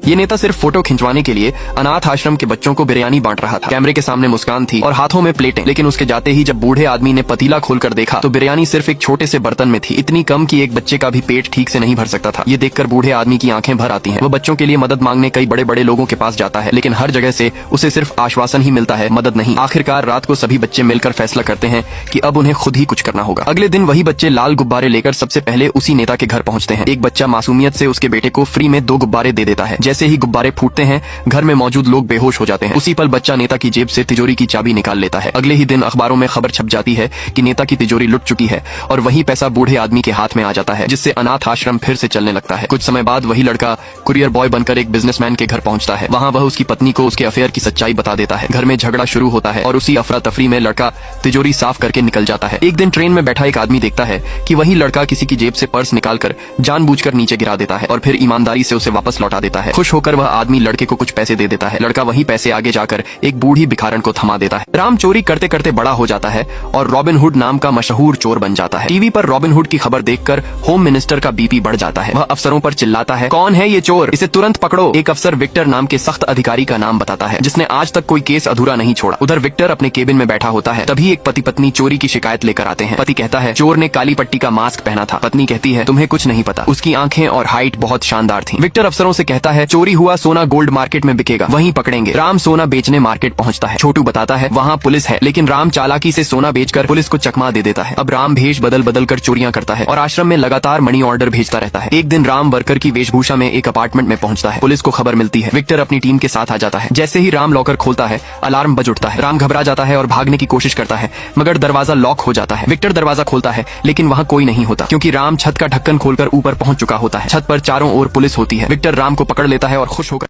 ये नेता सिर्फ फोटो खिंचवाने के लिए अनाथ आश्रम के बच्चों को बिरयानी बांट रहा था। कैमरे के सामने मुस्कान थी और हाथों में प्लेटें, लेकिन उसके जाते ही जब बूढ़े आदमी ने पतीला खोलकर देखा तो बिरयानी सिर्फ एक छोटे से बर्तन में थी, इतनी कम कि एक बच्चे का भी पेट ठीक से नहीं भर सकता था। ये देखकर बूढ़े आदमी की आंखें भर आती हैं। वो बच्चों के लिए मदद मांगने कई बड़े बड़े लोगों के पास जाता है, लेकिन हर जगह से उसे सिर्फ आश्वासन ही मिलता है, मदद नहीं। आखिरकार रात को सभी बच्चे मिलकर फैसला करते हैं कि अब उन्हें खुद ही कुछ करना होगा। अगले दिन वही बच्चे लाल गुब्बारे लेकर सबसे पहले उसी नेता के घर पहुंचते हैं। एक बच्चा मासूमियत से उसके बेटे को फ्री में 2 गुब्बारे दे देता है। जैसे ही गुब्बारे फूटते हैं, घर में मौजूद लोग बेहोश हो जाते हैं। उसी पल बच्चा नेता की जेब से तिजोरी की चाबी निकाल लेता है। अगले ही दिन अखबारों में खबर छप जाती है कि नेता की तिजोरी लुट चुकी है और वही पैसा बूढ़े आदमी के हाथ में आ जाता है, जिससे अनाथ आश्रम फिर से चलने लगता है। कुछ समय बाद वही लड़का कुरियर बॉय बनकर एक बिजनेसमैन के घर पहुंचता है। वहाँ वह उसकी पत्नी को उसके अफेयर की सच्चाई बता देता है। घर में झगड़ा शुरू होता है और उसी अफरा तफरी में लड़का तिजोरी साफ करके निकल जाता है। एक दिन ट्रेन में बैठा एक आदमी देखता है कि वही लड़का किसी की जेब से पर्स निकालकर जानबूझकर नीचे गिरा देता है और फिर ईमानदारी से उसे वापस लौटा देता है। खुश होकर वह आदमी लड़के को कुछ पैसे दे देता है। लड़का वही पैसे आगे जाकर एक बूढ़ी भिखारन को थमा देता है। राम चोरी करते करते बड़ा हो जाता है और रॉबिन हुड नाम का मशहूर चोर बन जाता है। टीवी पर रॉबिन हुड की खबर देखकर होम मिनिस्टर का बीपी बढ़ जाता है। वह अफसरों पर चिल्लाता है, कौन है ये चोर, इसे तुरंत पकड़ो। एक अफसर विक्टर नाम के सख्त अधिकारी का नाम बताता है, जिसने आज तक कोई केस अधूरा नहीं छोड़ा। उधर विक्टर अपने केबिन में बैठा होता है, तभी एक पति पत्नी चोरी की शिकायत लेकर आते हैं। पति कहता है, चोर ने काली पट्टी का मास्क पहना था। पत्नी कहती है, तुम्हें कुछ नहीं पता, उसकी आंखें और हाइट बहुत शानदार थी। विक्टर अफसरों से कहता है, चोरी हुआ सोना गोल्ड मार्केट में बिकेगा, वहीं पकड़ेंगे। राम सोना बेचने मार्केट पहुंचता है। छोटू बताता है, वहाँ पुलिस है, लेकिन राम चालाकी से सोना बेचकर पुलिस को चकमा दे देता है। अब राम भेष बदल बदल कर चोरियां करता है और आश्रम में लगातार मनी ऑर्डर भेजता रहता है। एक दिन राम वर्कर की वेशभूषा में एक अपार्टमेंट में पहुंचता है। पुलिस को खबर मिलती है। विक्टर अपनी टीम के साथ आ जाता है। जैसे ही राम लॉकर खोलता है, अलार्म बज उठता है। राम घबरा जाता है और भागने की कोशिश करता है, मगर दरवाजा लॉक हो जाता है। विक्टर दरवाजा खोलता है, लेकिन वहाँ कोई नहीं होता, क्योंकि राम छत का ढक्कन खोलकर ऊपर पहुंच चुका होता है। छत पर चारों ओर पुलिस होती है। विक्टर राम को पकड़ लेता है और खुश होकर